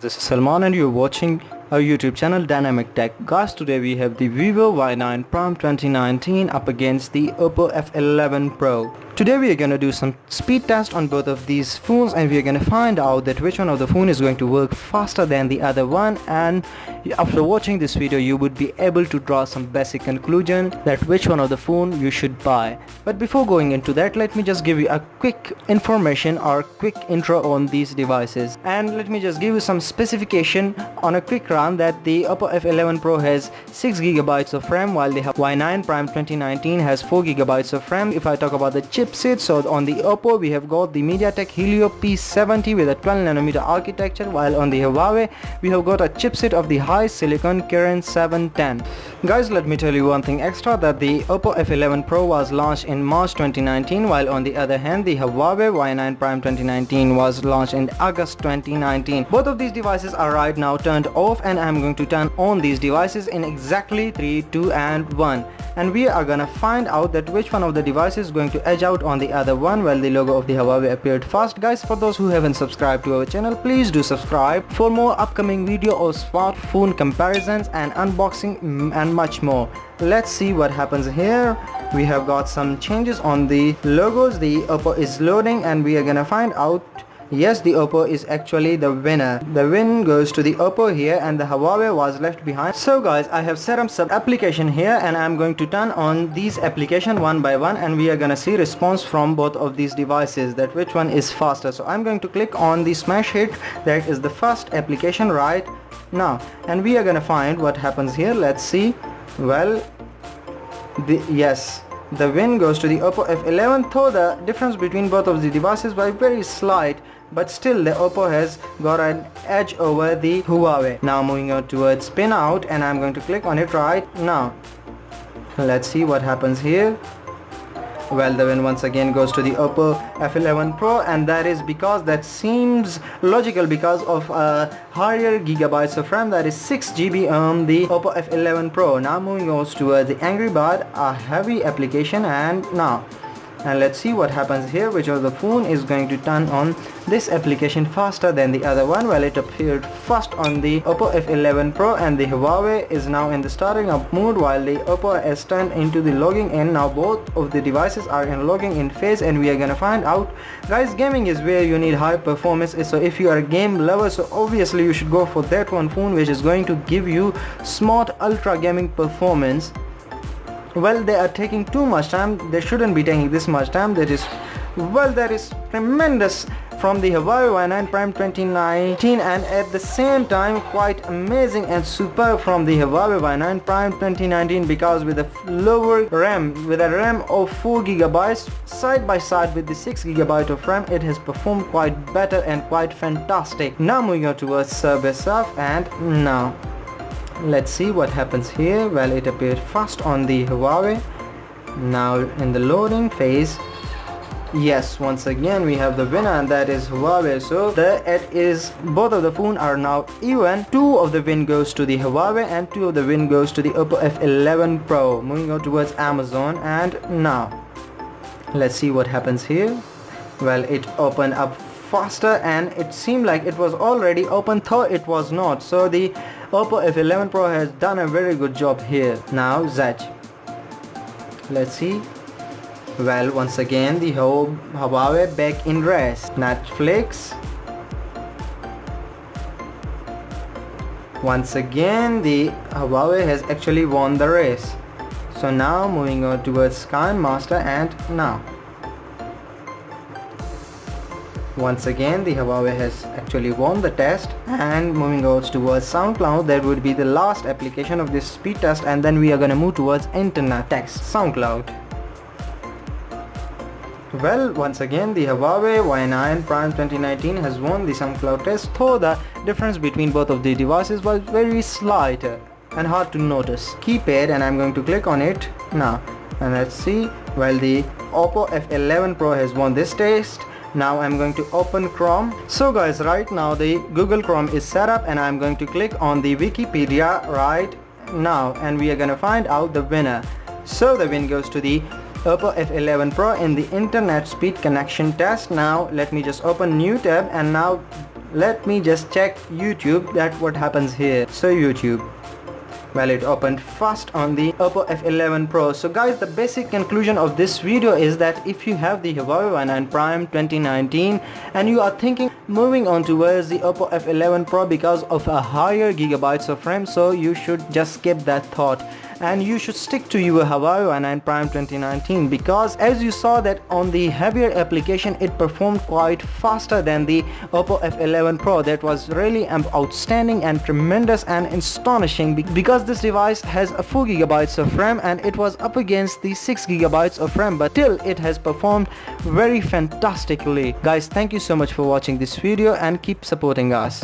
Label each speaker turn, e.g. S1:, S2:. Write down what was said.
S1: This is Salman and you're watching our YouTube channel Dynamic Tech. Guys, today we have the Vivo Y9 Prime 2019 up against the Oppo F11 Pro. Today we are going to do some speed test on both of these phones and we are going to find out that which one of the phone is going to work faster than the other one, and after watching this video you would be able to draw some basic conclusion that which one of the phone you should buy. But before going into that, let me just give you a quick information or quick intro on these devices, and let me just give you some specification on a quick run that the Oppo F11 Pro has 6GB of RAM while the Y9 Prime 2019 has 4GB of RAM. If I talk about the chipset, so on the Oppo we have got the MediaTek Helio P70 with a 12nm architecture, while on the Huawei we have got a chipset of the high silicon Kirin 710. Guys, let me tell you one thing extra, that the Oppo F11 Pro was launched in March 2019, while on the other hand the Huawei Y9 Prime 2019 was launched in August 2019. Both of these devices are right now turned off, and I'm going to turn on these devices in exactly 3, 2 and 1, and we are gonna find out that which one of the devices is going to edge out on the other one. Well, the logo of the Huawei appeared first. Guys, for those who haven't subscribed to our channel, please do subscribe for more upcoming video of smartphone comparisons and unboxing and much more. Let's see what happens here. We have got some changes on the logos. The Oppo is loading and we are gonna find out. Yes, the Oppo is actually the winner. The win goes to the Oppo here and the Huawei was left behind. So guys, I have set up some application here and I'm going to turn on these application one by one, and we are gonna see response from both of these devices, that which one is faster. So I'm going to click on the smash hit, that is the first application right now, and we are gonna find what happens here. Let's see. Well, yes, the win goes to the Oppo F11, though the difference between both of the devices was very slight, but still the Oppo has got an edge over the Huawei. Now moving on towards spin out, and I'm going to click on it right now. Let's see what happens here. Well, the win once again goes to the Oppo F11 Pro, and that is because that seems logical because of higher gigabytes of RAM, that is 6GB on the Oppo F11 Pro. Now moving on towards the Angry Bird, a heavy application, and let's see what happens here. Which of the phone is going to turn on this application faster than the other one? Well, it appeared first on the Oppo F11 Pro, and the Huawei is now in the starting up mode while the Oppo has turned into the logging in. Now both of the devices are in logging in phase, and we are gonna find out. Guys, gaming is where you need high performance, so if you are a game lover, so obviously you should go for that one phone which is going to give you smart ultra gaming performance. Well, they are taking too much time. They shouldn't be taking this much time. That is tremendous from the Huawei Y9 Prime 2019, and at the same time quite amazing and superb from the Huawei Y9 Prime 2019, because with a lower RAM, with a RAM of 4GB side by side with the 6GB of RAM, it has performed quite better and quite fantastic. Now moving on towards service up, and now let's see what happens here. Well, it appeared first on the Huawei. Now in the loading phase, yes, once again we have the winner, and that is Huawei. So both of the phone are now even. 2 of the win goes to the Huawei and 2 of the win goes to the Oppo F11 Pro. Moving on towards Amazon, and now let's see what happens here. Well, it opened up faster and it seemed like it was already open, though it was not. So the Oppo F11 Pro has done a very good job here. Now Zach, let's see. Well, once again the Huawei back in race. Netflix, once again the Huawei has actually won the race. So now moving on towards Master, and now once again the Huawei has actually won the test. And moving on towards SoundCloud, that would be the last application of this speed test, and then we are gonna move towards internet text SoundCloud. Well, once again the Huawei Y9 Prime 2019 has won the SoundCloud test, though the difference between both of the devices was very slight and hard to notice. Keypad, and I'm going to click on it now, and let's see. Well, the Oppo F11 Pro has won this test. Now I'm going to open Chrome. So guys, right now the Google Chrome is set up, and I'm going to click on the Wikipedia right now, and we are going to find out the winner. So the win goes to the Oppo F11 Pro in the internet speed connection test. Now let me just open new tab, and now let me just check YouTube that what happens here. So YouTube, well, it opened fast on the Oppo F11 Pro. So guys, the basic conclusion of this video is that if you have the Huawei Y9 Prime 2019 and you are thinking moving on towards the Oppo F11 Pro because of a higher gigabytes of RAM, so you should just skip that thought and you should stick to your Huawei Y9 Prime 2019, because as you saw that on the heavier application it performed quite faster than the Oppo F11 Pro. That was really outstanding and tremendous and astonishing, because this device has a 4 gigabytes of RAM and it was up against the 6 gigabytes of RAM, but still it has performed very fantastically. Guys, thank you so much for watching this video and keep supporting us.